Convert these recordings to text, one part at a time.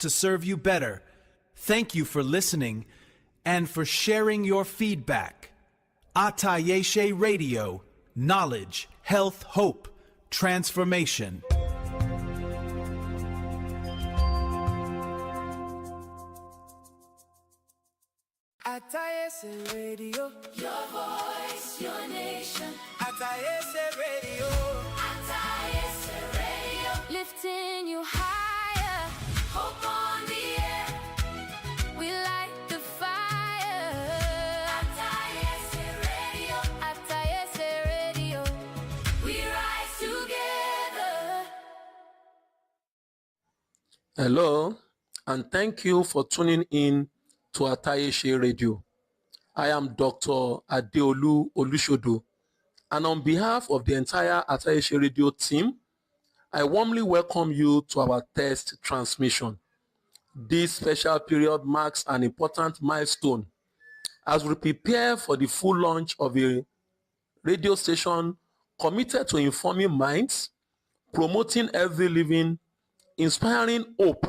to serve you better. Thank you for listening and for sharing your feedback. Atayese Radio, knowledge, health, hope, transformation. Atayese Radio, your voice, your nation. Atayese Radio, Atayese Radio, lifting you higher. hope on the air. We light the fire. Atayese Radio, Atayese Radio, we rise together. Hello, and thank you for tuning in to Atayese Radio. I am Dr. Adeolu Olushodo, and on behalf of the entire Atayese Radio team, I warmly welcome you to our test transmission. This special period marks an important milestone as we prepare for the full launch of a radio station committed to informing minds, promoting healthy living, inspiring hope,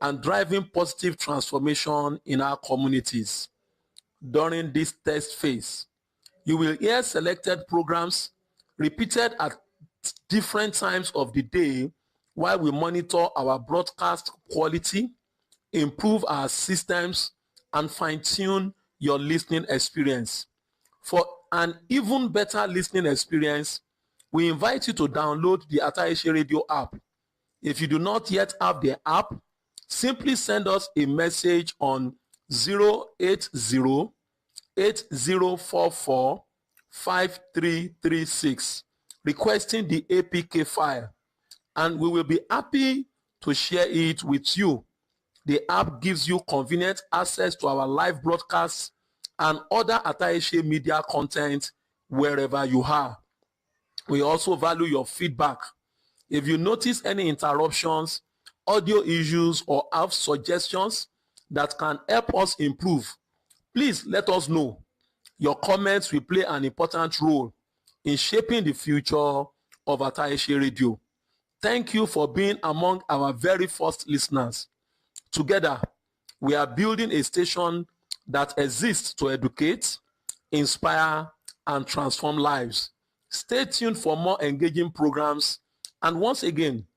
and driving positive transformation in our communities. During this test phase, you will hear selected programs repeated at different times of the day while we monitor our broadcast quality, improve our systems, and fine-tune your listening experience. For an even better listening experience, we invite you to download the Atayese Radio app. If you do not yet have the app, simply send us a message on 080-8044-5336 requesting the APK file, and we will be happy to share it with you. The app gives you convenient access to our live broadcasts and other Atayese media content wherever you are. We also value your feedback. If you notice any interruptions, audio issues, or have suggestions that can help us improve, please let us know. Your comments will play an important role in shaping the future of Atayese Radio. Thank you for being among our very first listeners. Together, we are building a station that exists to educate, inspire, and transform lives. Stay tuned for more engaging programs. And once again,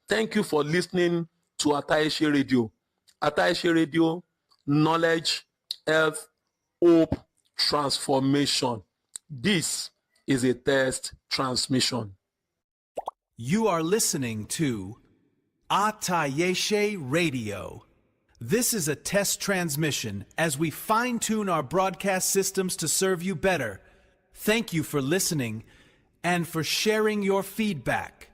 thank you for listening to Atayese Radio. Atayese Radio, knowledge, health, hope, transformation. This is a test transmission. You are listening to Atayese Radio. This is a test transmission as we fine-tune our broadcast systems to serve you better. Thank you for listening and for sharing your feedback.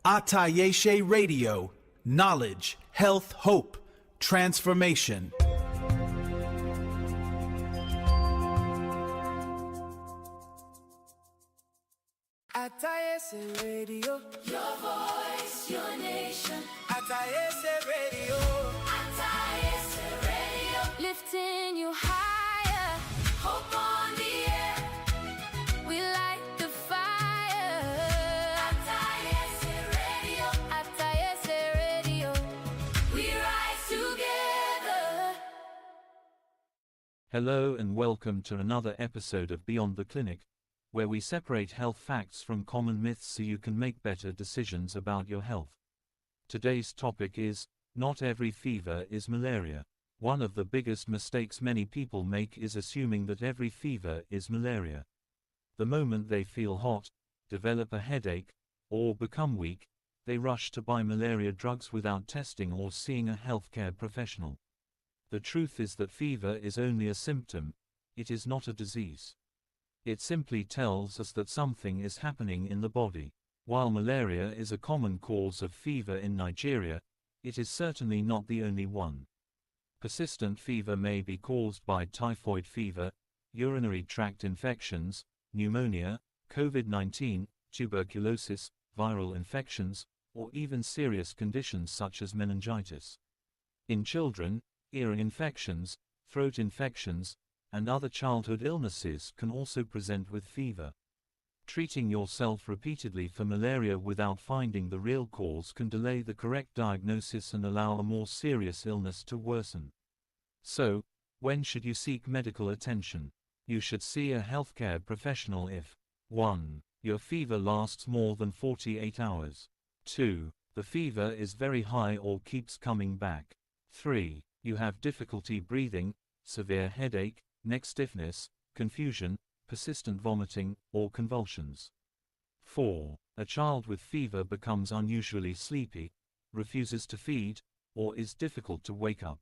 Atayese Radio, knowledge, health, hope, transformation. Atayese Radio, Your voice, your nation. Atayese Radio, Atayese Radio, lifting you higher. hope on the air. We light the fire. Atayese Radio, Atayese Radio, we rise together. Hello and welcome to another episode of Beyond the Clinic, where we separate health facts from common myths so you can make better decisions about your health. Today's topic is, not every fever is malaria. One of the biggest mistakes many people make is assuming that every fever is malaria. The moment they feel hot, develop a headache, or become weak, they rush to buy malaria drugs without testing or seeing a healthcare professional. The truth is that fever is only a symptom, it is not a disease. It simply tells us that something is happening in the body. While malaria is a common cause of fever in Nigeria, it is certainly not the only one. Persistent fever may be caused by typhoid fever, urinary tract infections, pneumonia, COVID-19, tuberculosis, viral infections, or even serious conditions such as meningitis. In children, ear infections, throat infections, and other childhood illnesses can also present with fever. Treating yourself repeatedly for malaria without finding the real cause can delay the correct diagnosis and allow a more serious illness to worsen. So, when should you seek medical attention? You should see a healthcare professional if 1. Your fever lasts more than 48 hours. 2. The fever is very high or keeps coming back. 3. You have difficulty breathing, severe headache, neck stiffness, confusion, persistent vomiting, or convulsions. 4. A child with fever becomes unusually sleepy, refuses to feed, or is difficult to wake up.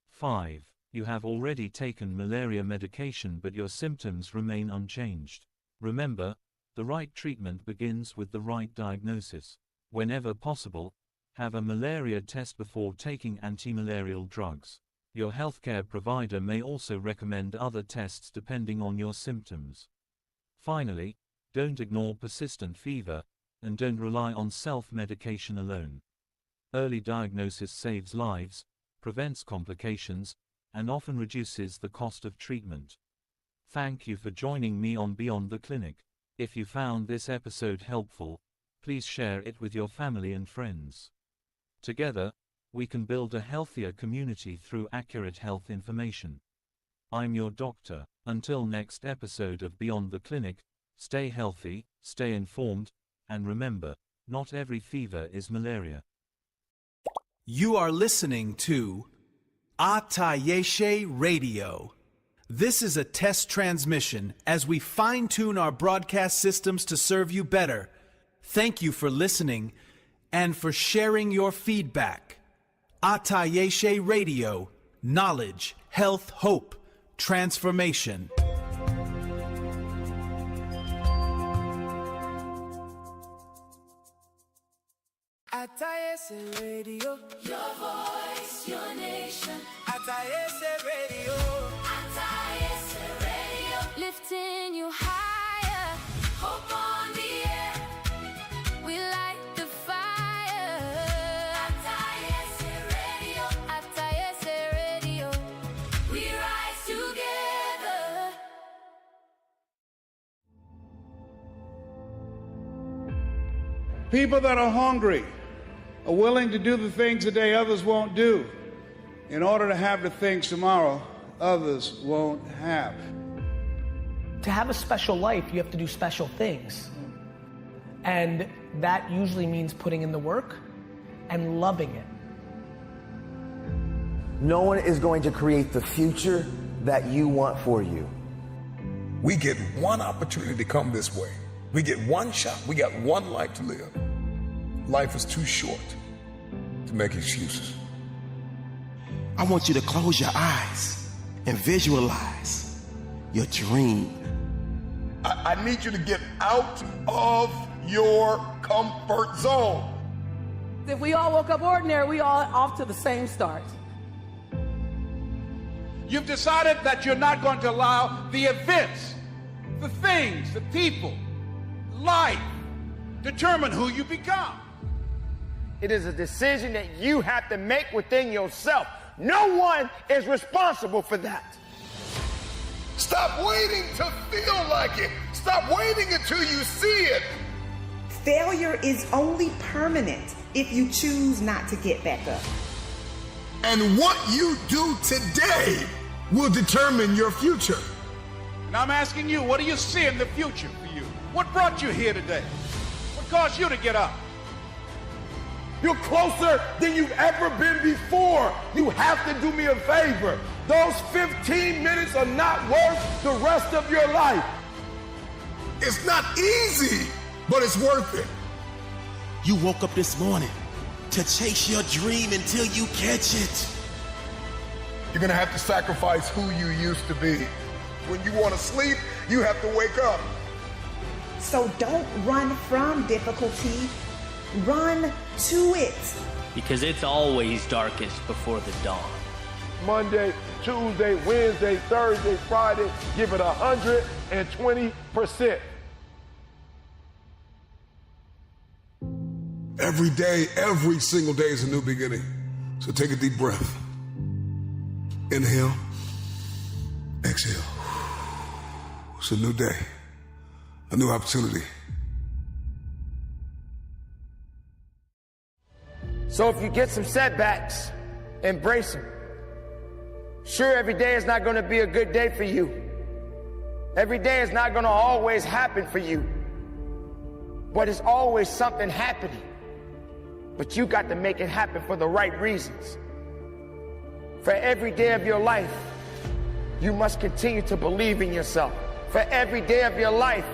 5. You have already taken malaria medication but your symptoms remain unchanged. Remember, the right treatment begins with the right diagnosis. Whenever possible, have a malaria test before taking antimalarial drugs. Your healthcare provider may also recommend other tests depending on your symptoms. Finally, don't ignore persistent fever, and don't rely on self-medication alone. Early diagnosis saves lives, prevents complications, and often reduces the cost of treatment. Thank you for joining me on Beyond the Clinic. If you found this episode helpful, please share it with your family and friends. Together, we can build a healthier community through accurate health information. I'm your doctor. Until next episode of Beyond the Clinic, stay healthy, stay informed, and remember, not every fever is malaria. You are listening to Atayese Radio. This is a test transmission as we fine-tune our broadcast systems to serve you better. Thank you for listening and for sharing your feedback. Atayese Radio, knowledge, health, hope, transformation. Atayese Radio. Your voice, your nation. Atayese Radio. Atayese Radio. Lifting you higher. Hope on the air. We light the fire. Atayese Radio. Atayese Radio. We rise together. People that are hungry are willing to do the things today others won't do in order to have the things tomorrow others won't have. To have a special life, you have to do special things. And that usually means putting in the work and loving it. No one is going to create the future that you want for you. We get one opportunity to come this way. We get one shot. We got one life to live. Life is too short to make excuses. I want you to close your eyes and visualize your dream. I need you to get out of your comfort zone. If we all woke up ordinary, we all off to the same start. You've decided that you're not going to allow the events, the things, the people, life determine who you become. It is a decision that you have to make within yourself. No one is responsible for that. Stop waiting to feel like it. Stop waiting until you see it. Failure is only permanent if you choose not to get back up. And what you do today will determine your future. And I'm asking you, what do you see in the future for you? What brought you here today? What caused you to get up? You're closer than you've ever been before. You have to do me a favor. Those 15 minutes are not worth the rest of your life. It's not easy, but it's worth it. You woke up this morning to chase your dream until you catch it. You're gonna have to sacrifice who you used to be. When you want to sleep, you have to wake up. So don't run from difficulty, run to it. Because it's always darkest before the dawn. Monday, Tuesday, Wednesday, Thursday, Friday, give it 120%. Every day, every single day is a new beginning. So take a deep breath. Inhale, exhale. It's a new day, a new opportunity. So if you get some setbacks, embrace them. Sure, every day is not going to be a good day for you. Every day is not going to always happen for you. But it's always something happening. But you got to make it happen for the right reasons. For every day of your life, you must continue to believe in yourself. For every day of your life,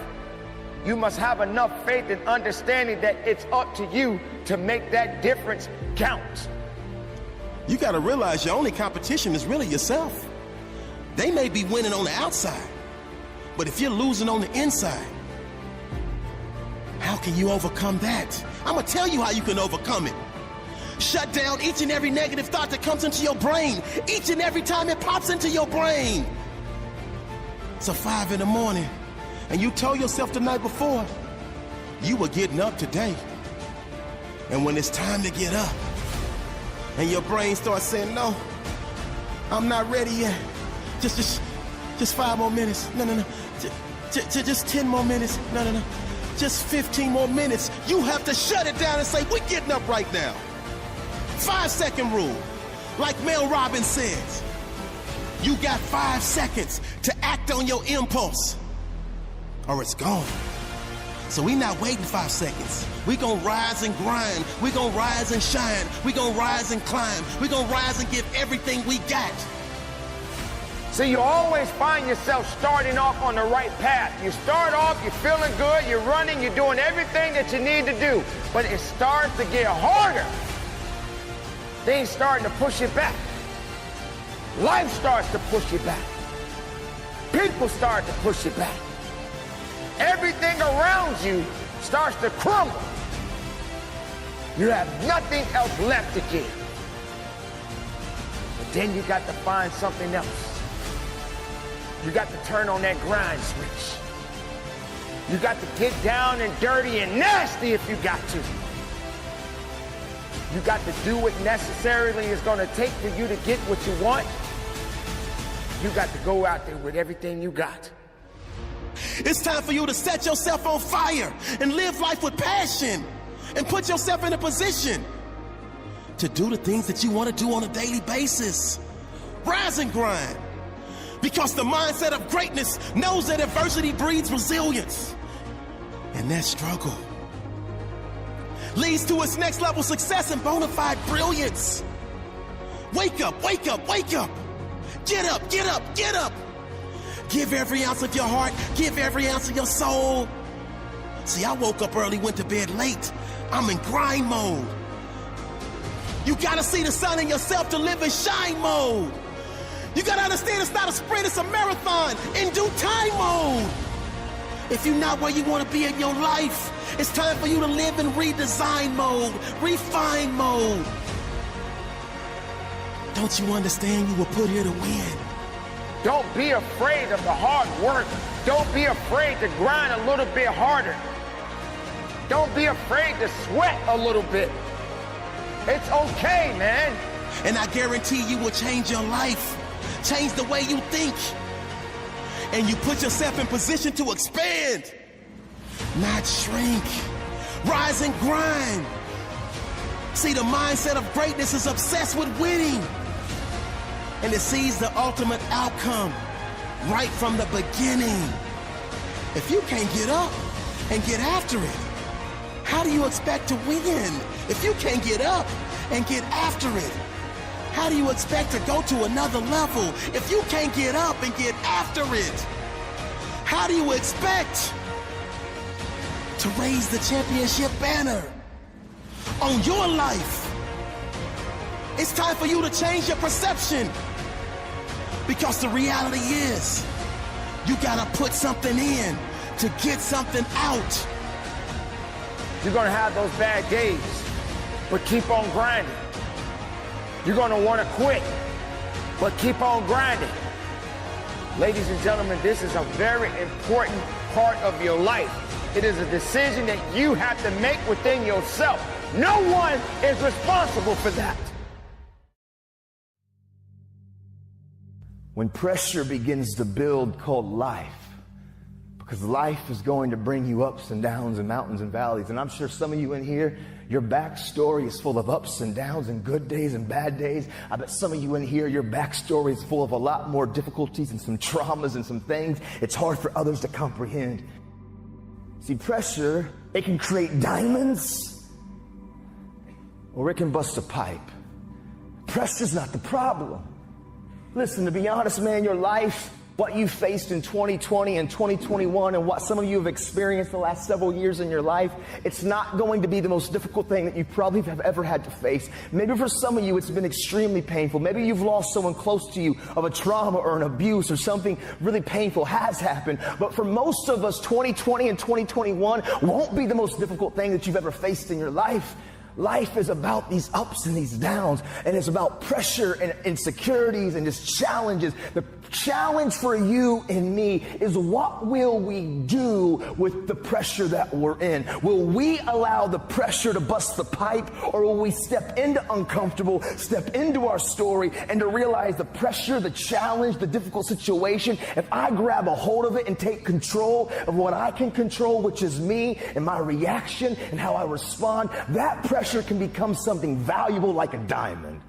you must have enough faith and understanding that it's up to you to make that difference count. You got to realize your only competition is really yourself. They may be winning on the outside, but if you're losing on the inside, how can you overcome that? I'm going to tell you how you can overcome it. Shut down each and every negative thought that comes into your brain, each and every time it pops into your brain. So 5 in the morning, and you told yourself the night before, you were getting up today. And when it's time to get up, and your brain starts saying, no, I'm not ready yet. Just 5 more minutes. No. Just 10 more minutes. No. Just 15 more minutes. You have to shut it down and say, we're getting up right now. 5-second rule. Like Mel Robbins says, you got 5 seconds to act on your impulse, or it's gone. So we not waiting 5 seconds. We gonna rise and grind. We gonna rise and shine. We gonna rise and climb. We gonna rise and give everything we got. So you always find yourself starting off on the right path. You start off, you're feeling good, you're running, you're doing everything that you need to do. But it starts to get harder. Things starting to push you back. Life starts to push you back. People start to push you back. Everything around you starts to crumble. You have nothing else left to give. But then you got to find something else. You got to turn on that grind switch. You got to get down and dirty and nasty if you got to. You got to do what necessarily is going to take for you to get what you want. You got to go out there with everything you got. It's time for you to set yourself on fire and live life with passion and put yourself in a position to do the things that you want to do on a daily basis. Rise and grind. Because the mindset of greatness knows that adversity breeds resilience. And that struggle leads to its next level success and bona fide brilliance. Wake up, wake up, wake up. Get up, get up, get up. Give every ounce of your heart, give every ounce of your soul. See, I woke up early, went to bed late. I'm in grind mode. You gotta see the sun in yourself to live in shine mode. You gotta understand it's not a sprint, it's a marathon in due time mode. If you're not where you wanna be in your life, it's time for you to live in redesign mode, refine mode. Don't you understand you were put here to win? Don't be afraid of the hard work. Don't be afraid to grind a little bit harder. Don't be afraid to sweat a little bit. It's okay, man. And I guarantee you will change your life. Change the way you think. And you put yourself in position to expand, not shrink. Rise and grind. See, the mindset of greatness is obsessed with winning. And it sees the ultimate outcome right from the beginning. If you can't get up and get after it, how do you expect to win? If you can't get up and get after it, how do you expect to go to another level? If you can't get up and get after it, how do you expect to raise the championship banner on your life? It's time for you to change your perception, because the reality is you gotta put something in to get something out. You're gonna have those bad days, but keep on grinding. You're gonna wanna quit, but keep on grinding. Ladies and gentlemen, this is a very important part of your life. It is a decision that you have to make within yourself. No one is responsible for that. When pressure begins to build called life, Because life is going to bring you ups and downs and mountains and valleys. And I'm sure some of you in here, your backstory is full of ups and downs and good days and bad days. I bet some of you in here, your backstory is full of a lot more difficulties and some traumas and some things it's hard for others to comprehend. See, pressure, it can create diamonds or it can bust a pipe. Pressure's not the problem. Listen, to be honest, man, your life, what you faced in 2020 and 2021 and what some of you have experienced the last several years in your life, it's not going to be the most difficult thing that you probably have ever had to face. Maybe for some of you, it's been extremely painful. Maybe you've lost someone close to you of a trauma or an abuse or something really painful has happened. But for most of us, 2020 and 2021 won't be the most difficult thing that you've ever faced in your life. Life is about these ups and these downs, and it's about pressure and insecurities and just challenges. The challenge for you and me is, what will we do with the pressure that we're in? Will we allow the pressure to bust the pipe, or will we step into uncomfortable, step into our story, and to realize the pressure, the challenge, the difficult situation, if I grab a hold of it and take control of what I can control, which is me and my reaction and how I respond, that pressure can become something valuable like a diamond.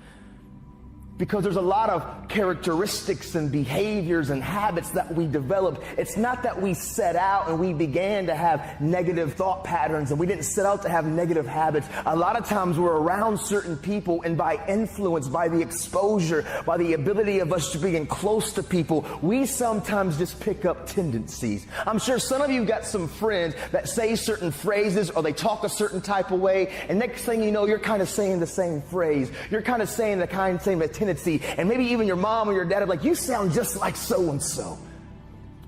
Because there's a lot of characteristics and behaviors and habits that we develop. It's not that we set out and we began to have negative thought patterns and we didn't set out to have negative habits. A lot of times we're around certain people, and by influence, by the exposure, by the ability of us to being close to people, we sometimes just pick up tendencies. I'm sure some of you got some friends that say certain phrases or they talk a certain type of way, and next thing you know, you're kind of saying the same phrase. You're kind of saying the same tendency. And maybe even your mom or your dad are like, you sound just like so-and-so.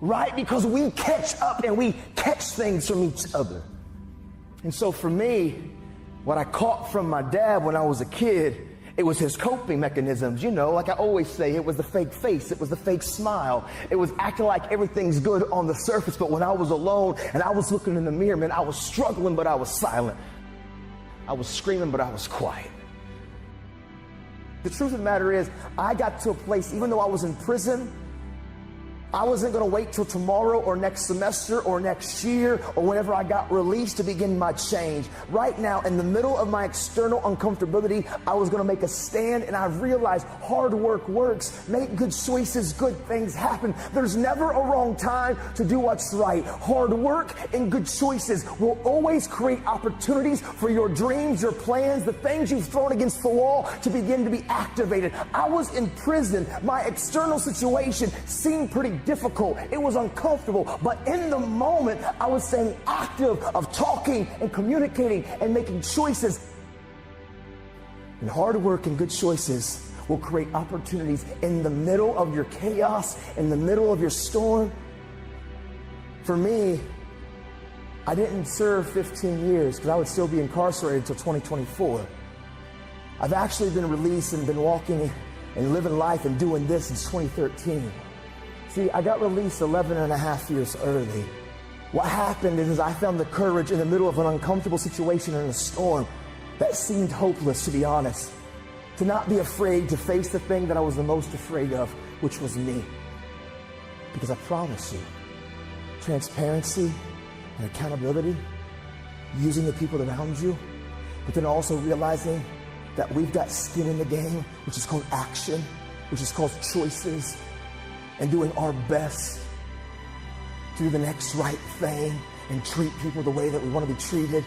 Right? Because we catch up and we catch things from each other. And so for me, what I caught from my dad when I was a kid, it was his coping mechanisms. You know, like I always say, it was the fake face. It was the fake smile. It was acting like everything's good on the surface. But when I was alone and I was looking in the mirror, man, I was struggling, but I was silent. I was screaming, but I was quiet. The truth of the matter is, I got to a place, even though I was in prison, I wasn't going to wait till tomorrow or next semester or next year or whenever I got released to begin my change. Right now, in the middle of my external uncomfortability, I was going to make a stand, and I realized hard work works. Make good choices, good things happen. There's never a wrong time to do what's right. Hard work and good choices will always create opportunities for your dreams, your plans, the things you've thrown against the wall to begin to be activated. I was in prison. My external situation seemed pretty difficult. It was uncomfortable. But in the moment, I was staying active of talking and communicating and making choices. And hard work and good choices will create opportunities in the middle of your chaos, in the middle of your storm. For me, I didn't serve 15 years because I would still be incarcerated until 2024. I've actually been released and been walking and living life and doing this since 2013. See, I got released 11 and a half years early. What happened is I found the courage in the middle of an uncomfortable situation in a storm that seemed hopeless, to be honest, to not be afraid to face the thing that I was the most afraid of, which was me. Because I promise you, transparency and accountability, using the people around you, but then also realizing that we've got skin in the game, which is called action, which is called choices, and doing our best to do the next right thing and treat people the way that we want to be treated.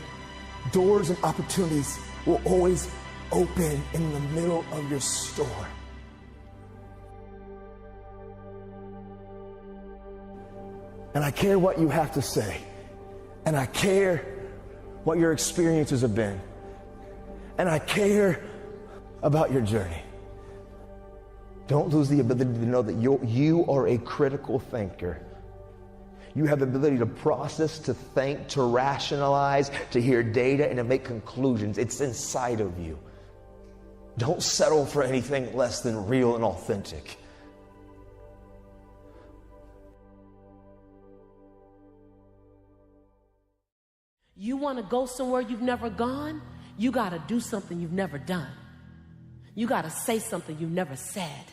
Doors and opportunities will always open in the middle of your storm. And I care what you have to say. And I care what your experiences have been. And I care about your journey. Don't lose the ability to know that you are a critical thinker. You have the ability to process, to think, to rationalize, to hear data, and to make conclusions. It's inside of you. Don't settle for anything less than real and authentic. You want to go somewhere you've never gone? You got to do something you've never done. You got to say something you've never said.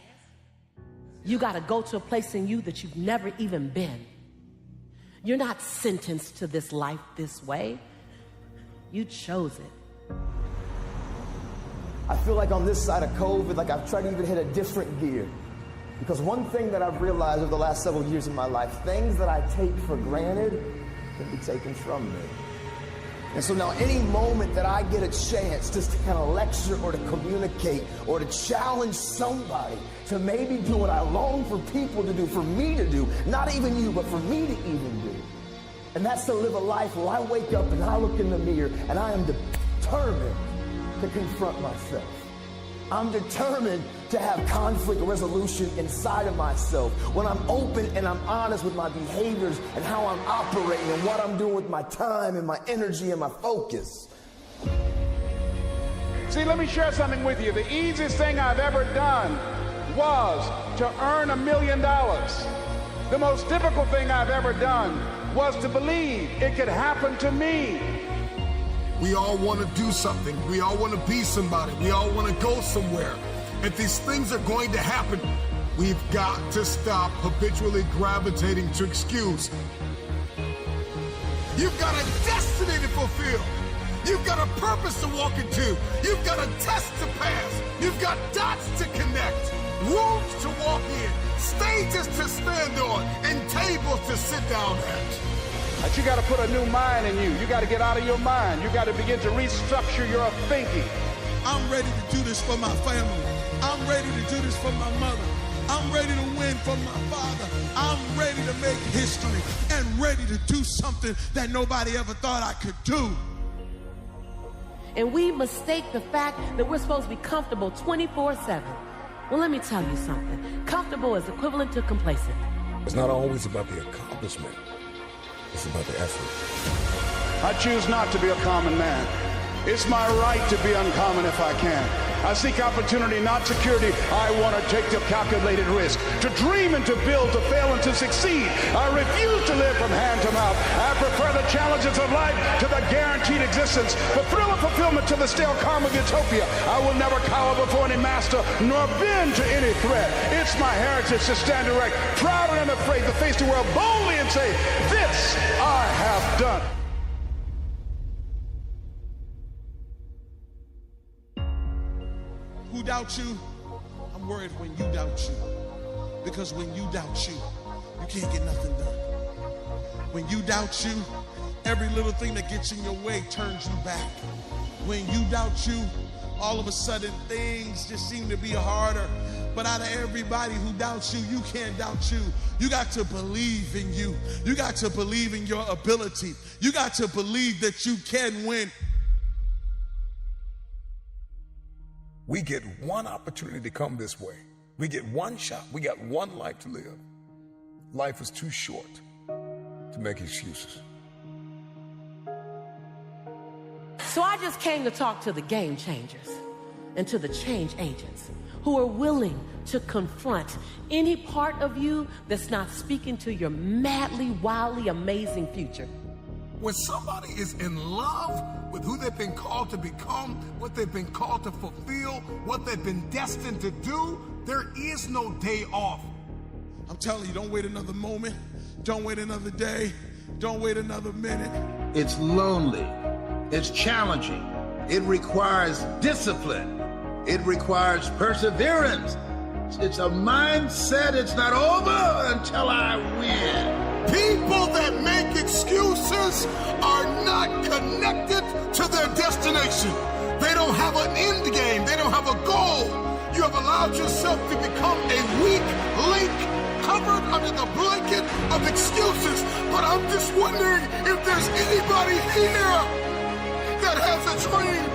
You got to go to a place in you that you've never even been. You're not sentenced to this life this way. You chose it. I feel like on this side of COVID, like I've tried to even hit a different gear. Because one thing that I've realized over the last several years in my life, things that I take for granted can be taken from me. And so now any moment that I get a chance just to kind of lecture or to communicate or to challenge somebody to maybe do what I long for people to do, for me to do, not even you, but for me to even do. And that's to live a life where I wake up and I look in the mirror and I am determined to confront myself. I'm determined to have conflict resolution inside of myself when I'm open and I'm honest with my behaviors and how I'm operating and what I'm doing with my time and my energy and my focus. See, let me share something with you. The easiest thing I've ever done was to earn $1 million. The most difficult thing I've ever done was to believe it could happen to me. We all want to do something. We all want to be somebody. We all want to go somewhere. If these things are going to happen, we've got to stop habitually gravitating to excuse. You've got a destiny to fulfill. You've got a purpose to walk into. You've got a test to pass. You've got dots to connect, rooms to walk in, stages to stand on, and tables to sit down at. But you got to put a new mind in you. You got to get out of your mind. You got to begin to restructure your thinking. I'm ready to do this for my family. I'm ready to do this for my mother. I'm ready to win for my father. I'm ready to make history and ready to do something that nobody ever thought I could do. And we mistake the fact that we're supposed to be comfortable 24/7. Well, let me tell you something. Comfortable is equivalent to complacent. It's not always about the accomplishment. It's about the effort. I choose not to be a common man. It's my right to be uncommon if I can. I seek opportunity, not security. I want to take the calculated risk, to dream and to build, to fail and to succeed. I refuse to live from hand to mouth. I prefer the challenges of life to the guaranteed existence, the thrill of fulfillment to the stale calm of utopia. I will never cower before any master, nor bend to any threat. It's my heritage to stand erect, proud and unafraid, to face the world boldly and say, this I have done. Who doubts you? I'm worried when you doubt you. Because when you doubt you, you can't get nothing done. When you doubt you, every little thing that gets in your way turns you back. When you doubt you, all of a sudden things just seem to be harder. But out of everybody who doubts you, you can't doubt you. You got to believe in you. You got to believe in your ability. You got to believe that you can win. We get one opportunity to come this way. We get one shot. We got one life to live. Life is too short to make excuses. So I just came to talk to the game changers and to the change agents who are willing to confront any part of you that's not speaking to your madly, wildly amazing future. When somebody is in love with who they've been called to become, what they've been called to fulfill, what they've been destined to do, there is no day off. I'm telling you, don't wait another moment. Don't wait another day. Don't wait another minute. It's lonely. It's challenging. It requires discipline. It requires perseverance. It's a mindset. It's not over until I win. People that make excuses are not connected to their destination. They don't have an end game. They don't have a goal. You have allowed yourself to become a weak link covered under the blanket of excuses. But I'm just wondering if there's anybody here that has a dream.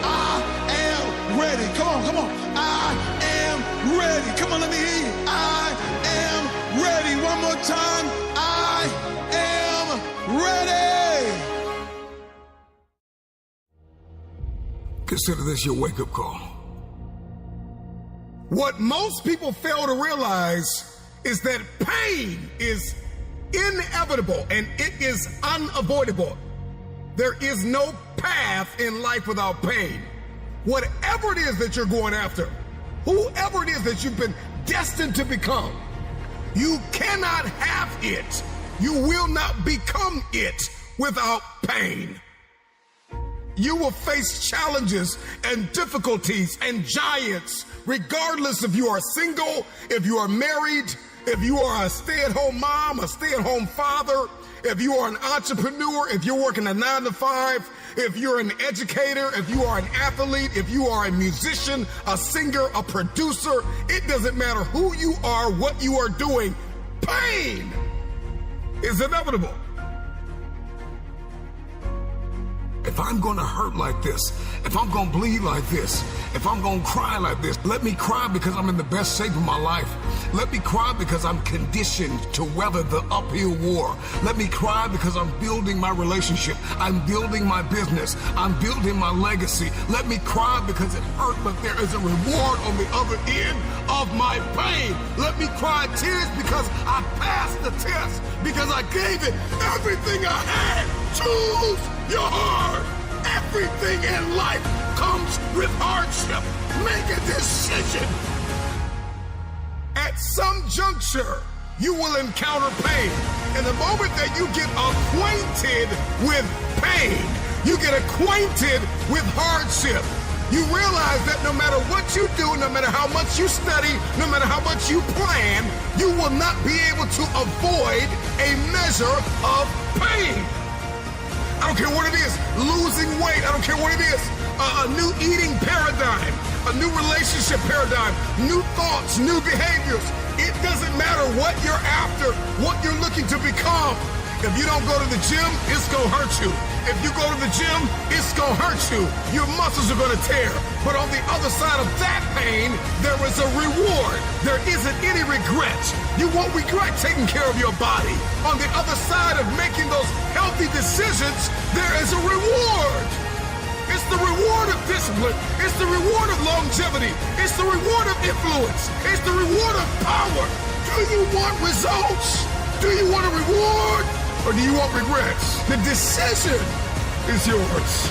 I am ready. Come on, come on. I am ready. Come on, let me hear you. I am ready. One more time. I am ready. Consider this your wake-up call. What most people fail to realize is that pain is inevitable and it is unavoidable. There is no path in life without pain. Whatever it is that you're going after, whoever it is that you've been destined to become, You cannot have it. You will not become it without pain. You will face challenges and difficulties and giants, regardless if you are single, if you are married, if you are a stay-at-home mom, a stay-at-home father, if you are an entrepreneur, if you're working a 9 to 5, if you're an educator, if you are an athlete, if you are a musician, a singer, a producer, it doesn't matter who you are, what you are doing, pain is inevitable. If I'm gonna hurt like this, if I'm gonna bleed like this, if I'm gonna cry like this, let me cry because I'm in the best shape of my life. Let me cry because I'm conditioned to weather the uphill war. Let me cry because I'm building my relationship. I'm building my business. I'm building my legacy. Let me cry because it hurt, but there is a reward on the other end of my pain. Let me cry tears because I passed the test, because I gave it everything I had. Choose your heart. Everything in life comes with hardship. Make a decision. At some juncture, you will encounter pain. And the moment that you get acquainted with pain, you get acquainted with hardship, you realize that no matter what you do, no matter how much you study, no matter how much you plan, you will not be able to avoid a measure of pain. I don't care what it is, losing weight, I don't care what it is, a new eating paradigm, a new relationship paradigm, new thoughts, new behaviors. It doesn't matter what you're after, what you're looking to become. If you don't go to the gym, it's gonna hurt you. If you go to the gym, it's gonna hurt you. Your muscles are gonna tear. But on the other side of that pain, there is a reward. There isn't any regret. You won't regret taking care of your body. On the other side of making those healthy decisions, there is a reward. It's the reward of discipline. It's the reward of longevity. It's the reward of influence. It's the reward of power. Do you want results? Do you want a reward? Or do you want regrets? The decision is yours.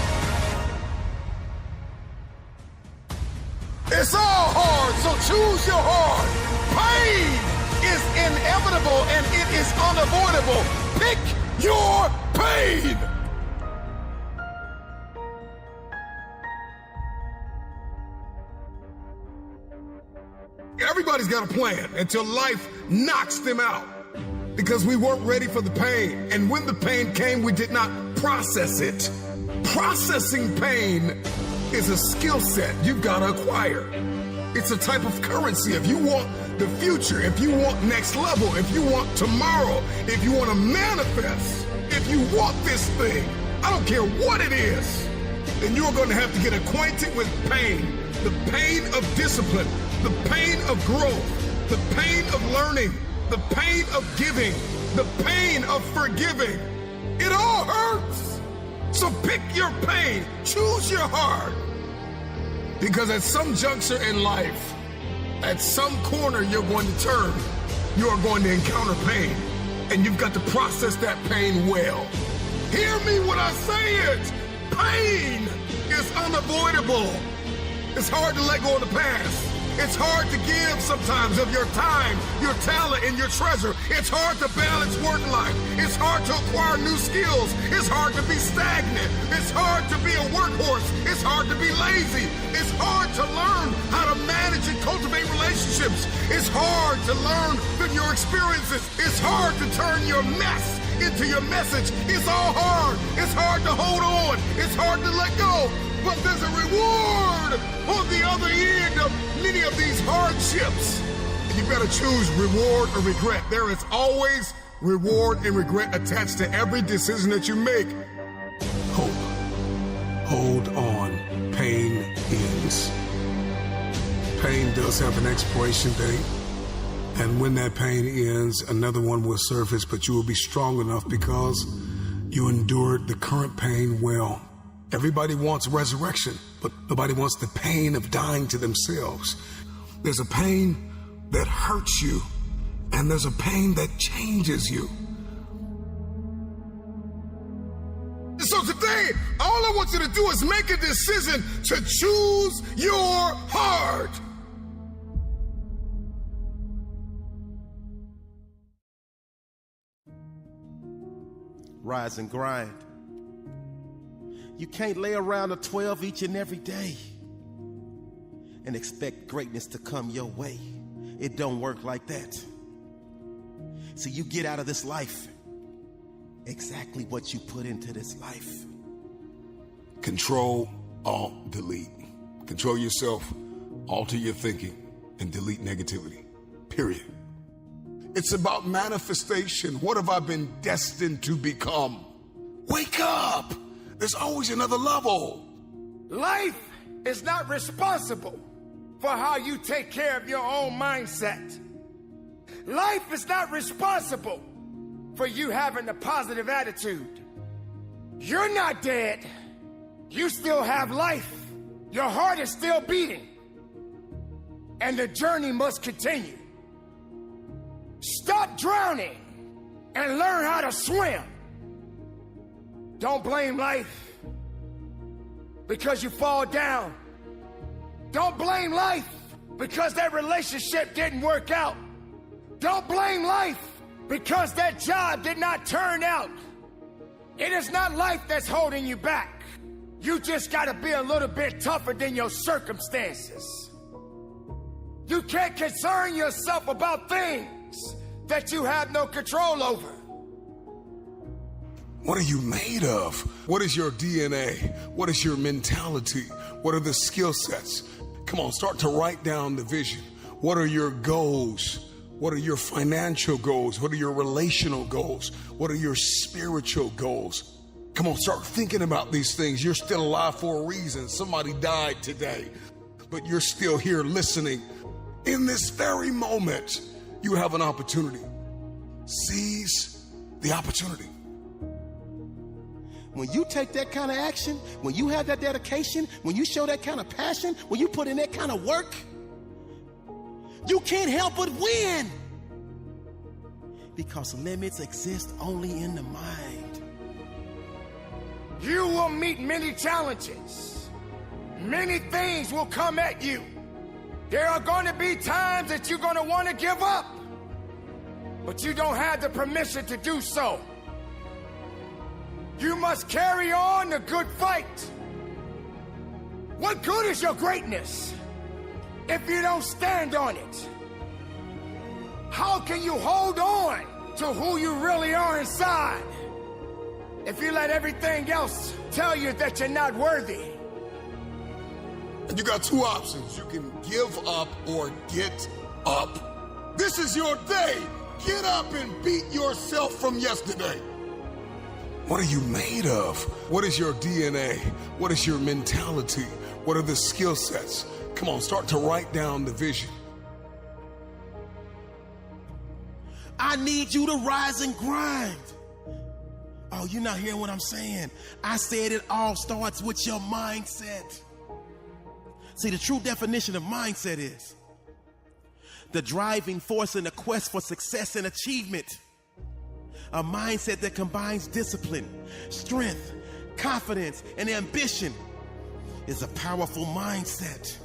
It's all hard, so choose your heart. Pain is inevitable and it is unavoidable. Pick your pain. Everybody's got a plan until life knocks them out. Because we weren't ready for the pain. And when the pain came, we did not process it. Processing pain is a skill set you've got to acquire. It's a type of currency. If you want the future, if you want next level, if you want tomorrow, if you want to manifest, if you want this thing, I don't care what it is, then you're going to have to get acquainted with pain. The pain of discipline, the pain of growth, the pain of learning, the pain of giving, the pain of forgiving. It all hurts. So pick your pain, choose your heart. Because at some juncture in life, at some corner you're going to turn, you are going to encounter pain. And you've got to process that pain well. Hear me when I say it. Pain is unavoidable. It's hard to let go of the past. It's hard to give sometimes of your time, your talent, and your treasure. It's hard to balance work life. It's hard to acquire new skills. It's hard to be stagnant. It's hard to be a workhorse. It's hard to be lazy. It's hard to learn how to manage and cultivate relationships. It's hard to learn from your experiences. It's hard to turn your mess into your message. It's all hard. It's hard to hold on. It's hard to let go. But there's a reward on the other end of many of these hardships. And you better choose reward or regret. There is always reward and regret attached to every decision that you make. Hope. Hold on. Pain ends. Pain does have an expiration date. And when that pain ends, another one will surface, but you will be strong enough because you endured the current pain well. Everybody wants resurrection, but nobody wants the pain of dying to themselves. There's a pain that hurts you, and there's a pain that changes you. So today, all I want you to do is make a decision to choose your heart. rise and grind. You can't lay around a 12 each and every day and expect greatness to come your way. It don't work like that. So you get out of this life exactly what you put into this life. Control, alt, delete. Control yourself, alter your thinking, and delete negativity. Period. It's about manifestation. What have I been destined to become? Wake up! There's always another level. Life is not responsible for how you take care of your own mindset. Life is not responsible for you having a positive attitude. You're not dead. You still have life. Your heart is still beating. And the journey must continue. Stop drowning and learn how to swim. Don't blame life because you fall down. Don't blame life because that relationship didn't work out. Don't blame life because that job did not turn out. It is not life that's holding you back. You just gotta be a little bit tougher than your circumstances. You can't concern yourself about things that you have no control over. What are you made of? What is your DNA? What is your mentality? What are the skill sets? Come on, start to write down the vision. What are your goals? What are your financial goals? What are your relational goals? What are your spiritual goals? Come on, start thinking about these things. You're still alive for a reason. Somebody died today, but you're still here listening. In this very moment, you have an opportunity. Seize the opportunity. When you take that kind of action, when you have that dedication, when you show that kind of passion, when you put in that kind of work, you can't help but win. Because limits exist only in the mind. You will meet many challenges. Many things will come at you. There are going to be times that you're going to want to give up, but you don't have the permission to do so. You must carry on the good fight. What good is your greatness if you don't stand on it? How can you hold on to who you really are inside if you let everything else tell you that you're not worthy? And you got two options. You can give up or get up. This is your day. Get up and beat yourself from yesterday. What are you made of? What is your DNA? What is your mentality? What are the skill sets? Come on, start to write down the vision. I need you to rise and grind. Oh, you're not hearing what I'm saying. I said it all starts with your mindset. See, the true definition of mindset is the driving force in the quest for success and achievement. A mindset that combines discipline, strength, confidence, and ambition is a powerful mindset.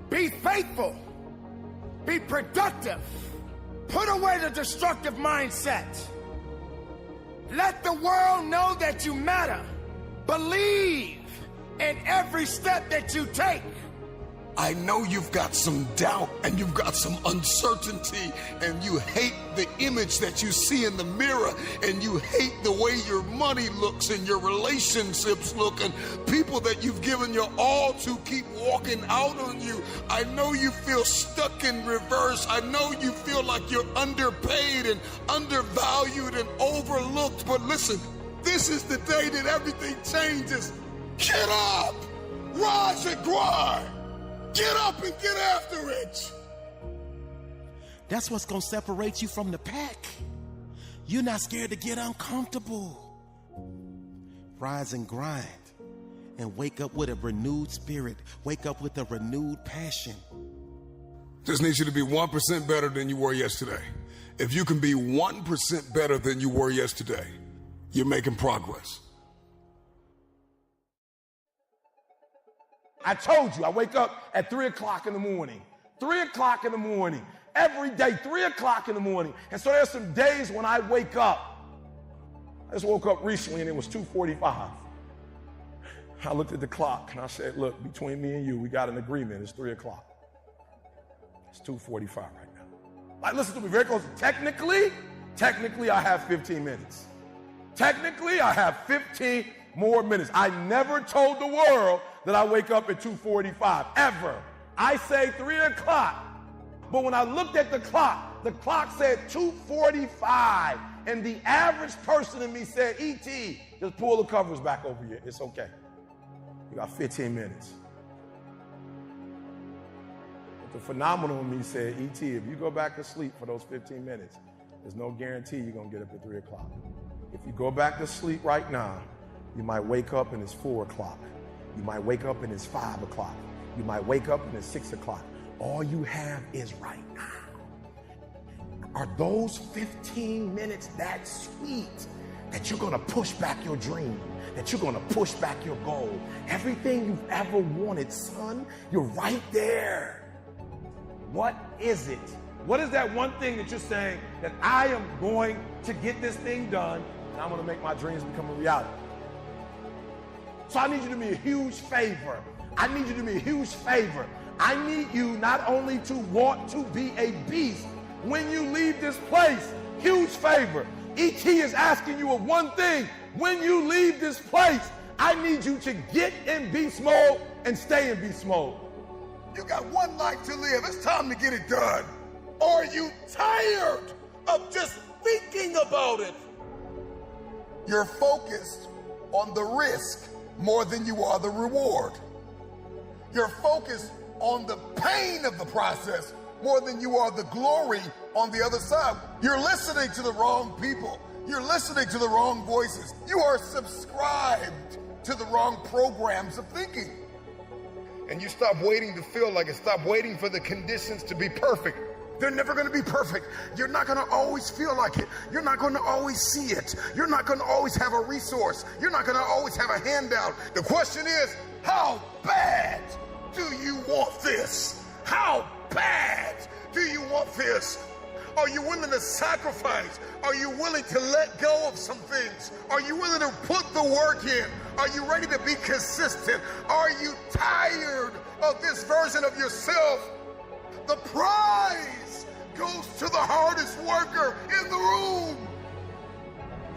Be faithful. Be productive. Put away the destructive mindset. Let the world know that you matter. Believe in every step that you take. I know you've got some doubt and you've got some uncertainty and you hate the image that you see in the mirror and you hate the way your money looks and your relationships look and people that you've given your all to keep walking out on you. I know you feel stuck in reverse. I know you feel like you're underpaid and undervalued and overlooked. But listen, this is the day that everything changes. Get up, rise and grind. Get up and get after it. That's what's going to separate you from the pack. You're not scared to get uncomfortable. Rise and grind and wake up with a renewed spirit. Wake up with a renewed passion. Just need you to be 1% better than you were yesterday. If you can be 1% better than you were yesterday, you're making progress. I told you, I wake up at 3 o'clock in the morning. 3 o'clock in the morning. Every day, 3 o'clock in the morning. And so there's some days when I wake up I just woke up recently and it was 2:45. I looked at the clock and I said, look, between me and you, we got an agreement. It's 3 o'clock. It's 2:45 right now. Like, listen to me very close. Technically, I have 15 minutes. Technically, I have 15 more minutes. I never told the world that I wake up at 2:45, ever. I say 3 o'clock. But when I looked at the clock said 2:45. And the average person in me said, E.T., just pull the covers back over you. It's okay. You got 15 minutes. But the phenomenal in me said, E.T., if you go back to sleep for those 15 minutes, there's no guarantee you're going to get up at 3 o'clock. If you go back to sleep right now, you might wake up and it's 4 o'clock. You might wake up and it's 5 o'clock. You might wake up and it's 6 o'clock. All you have is right now. Are those 15 minutes that sweet that you're going to push back your dream, that you're going to push back your goal? Everything you've ever wanted, son, you're right there. What is it? What is that one thing that you're saying that I am going to get this thing done and I'm going to make my dreams become a reality? So I need you to do me a huge favor. I need you to do me a huge favor. I need you not only to want to be a beast when you leave this place. Huge favor. E.T. is asking you of one thing. When you leave this place, I need you to get in beast mode and stay in beast mode. You got one life to live. It's time to get it done. Are you tired of just thinking about it? You're focused on the risk more than you are the reward. You're focused on the pain of the process more than you are the glory on the other side. You're listening to the wrong people. You're listening to the wrong voices. You are subscribed to the wrong programs of thinking. And you stop waiting to feel like it. Stop waiting for the conditions to be perfect. They're never going to be perfect. You're not going to always feel like it. You're not going to always see it. You're not going to always have a resource. You're not going to always have a handout. The question is, how bad do you want this? How bad do you want this? Are you willing to sacrifice? Are you willing to let go of some things? Are you willing to put the work in? Are you ready to be consistent? Are you tired of this version of yourself? The prize goes to the hardest worker in the room.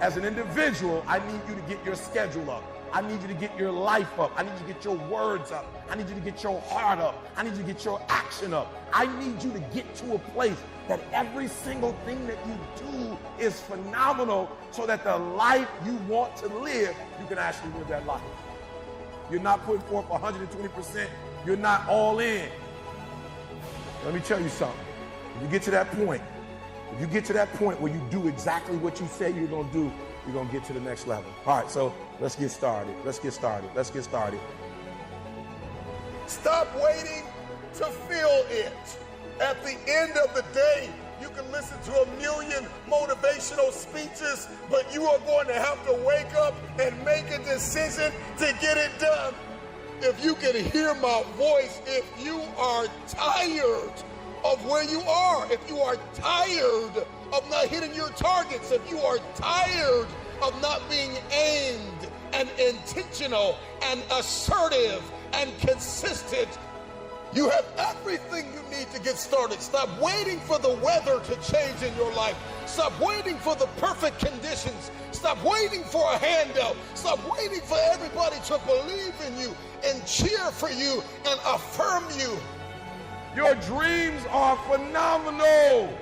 As an individual, I need you to get your schedule up. I need you to get your life up. I need you to get your words up. I need you to get your heart up. I need you to get your action up. I need you to get to a place that every single thing that you do is phenomenal so that the life you want to live, you can actually live that life. You're not putting forth 120%. You're not all in. Let me tell you something. If you get to that point, where you do exactly what you say you're going to do, you're going to get to the next level. All right, so let's get started. Stop waiting to feel it. At the end of the day, you can listen to 1,000,000 motivational speeches, but you are going to have to wake up and make a decision to get it done. If you can hear my voice, if you are tired of where you are, if you are tired of not hitting your targets, if you are tired of not being aimed and intentional and assertive and consistent, you have everything you need to get started. Stop waiting for the weather to change in your life. Stop waiting for the perfect conditions. Stop waiting for a handout. Stop waiting for everybody to believe in you and cheer for you and affirm you. Your dreams are phenomenal.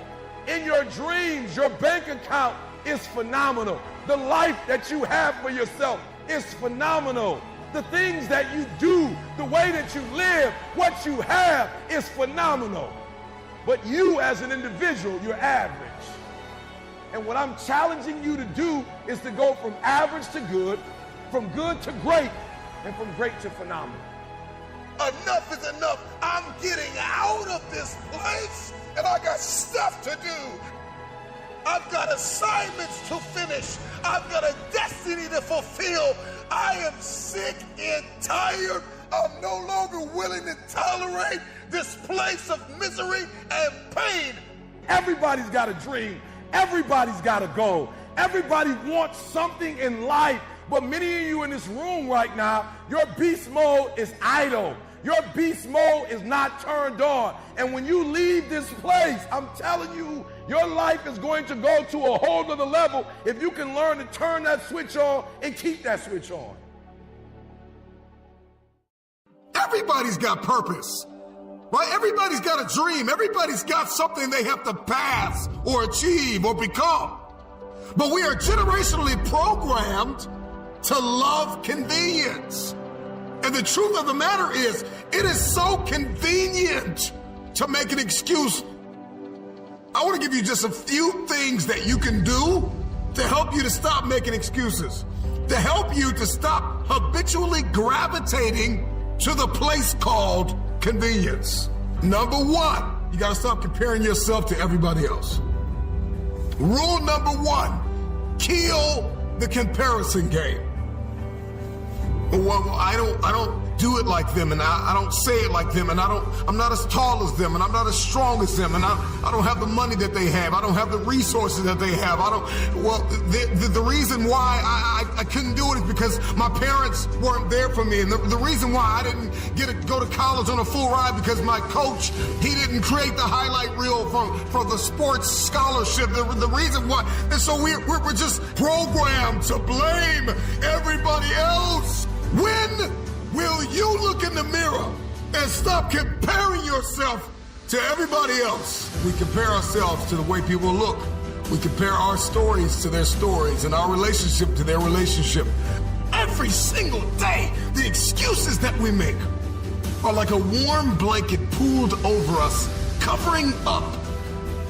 In your dreams, your bank account is phenomenal. The life that you have for yourself is phenomenal. The things that you do, the way that you live, what you have is phenomenal. But you as an individual, you're average. And what I'm challenging you to do is to go from average to good, from good to great, and from great to phenomenal. Enough is enough. I'm getting out of this place and I got stuff to do. I've got assignments to finish. I've got a destiny to fulfill. I am sick and tired. I'm no longer willing to tolerate this place of misery and pain. Everybody's got a dream. Everybody's got a goal. Everybody wants something in life, but many of you in this room right now, your beast mode is idle. Your beast mode is not turned on. And when you leave this place, I'm telling you, your life is going to go to a whole nother level if you can learn to turn that switch on and keep that switch on. Everybody's got purpose, right? Everybody's got a dream. Everybody's got something they have to pass or achieve or become. But we are generationally programmed to love convenience. And the truth of the matter is, it is so convenient to make an excuse. I want to give you just a few things that you can do to help you to stop making excuses, to help you to stop habitually gravitating to the place called convenience. Number one, you got to stop comparing yourself to everybody else. Rule number one, kill the comparison game. Well, I don't do it like them, and I don't say it like them, and I'm not as tall as them, and I'm not as strong as them, and I don't have the money that they have. I don't have the resources that they have. The reason why I couldn't do it is because my parents weren't there for me, and the reason why I didn't get to go to college on a full ride because my coach, he didn't create the highlight reel for the sports scholarship. The reason why, and so we're just programmed to blame everybody else. When will you look in the mirror and stop comparing yourself to everybody else? We compare ourselves to the way people look. We compare our stories to their stories and our relationship to their relationship. Every single day, the excuses that we make are like a warm blanket pulled over us, covering up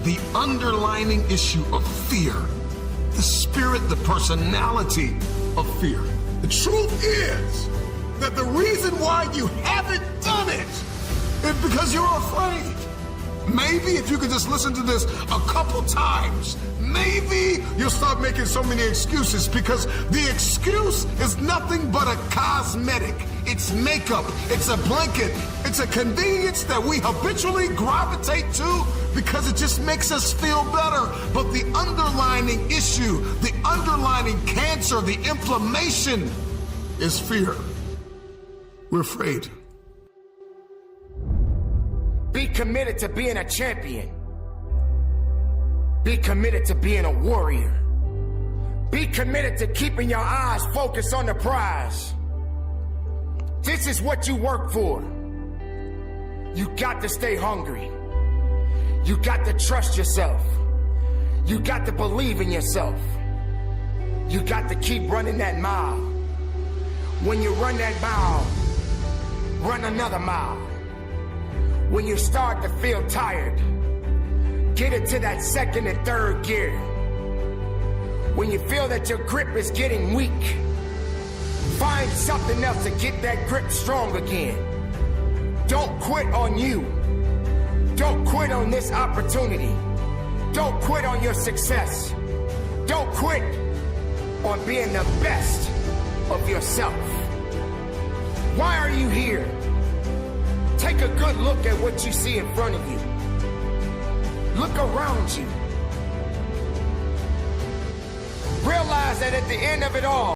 the underlying issue of fear, the spirit, the personality of fear. The truth is that the reason why you haven't done it is because you're afraid. Maybe if you could just listen to this a couple times, maybe you'll stop making so many excuses, because the excuse is nothing but a cosmetic. It's makeup, it's a blanket, it's a convenience that we habitually gravitate to because it just makes us feel better. But the underlying issue, the underlying cancer, the inflammation is fear. We're afraid. Be committed to being a champion. Be committed to being a warrior. Be committed to keeping your eyes focused on the prize. This is what you work for. You got to stay hungry. You got to trust yourself. You got to believe in yourself. You got to keep running that mile. When you run that mile, run another mile. When you start to feel tired, get into that second and third gear. When you feel that your grip is getting weak, find something else to get that grip strong again. Don't quit on you. Don't quit on this opportunity. Don't quit on your success. Don't quit on being the best of yourself. Why are you here? Take a good look at what you see in front of you. Look around you. Realize that at the end of it all,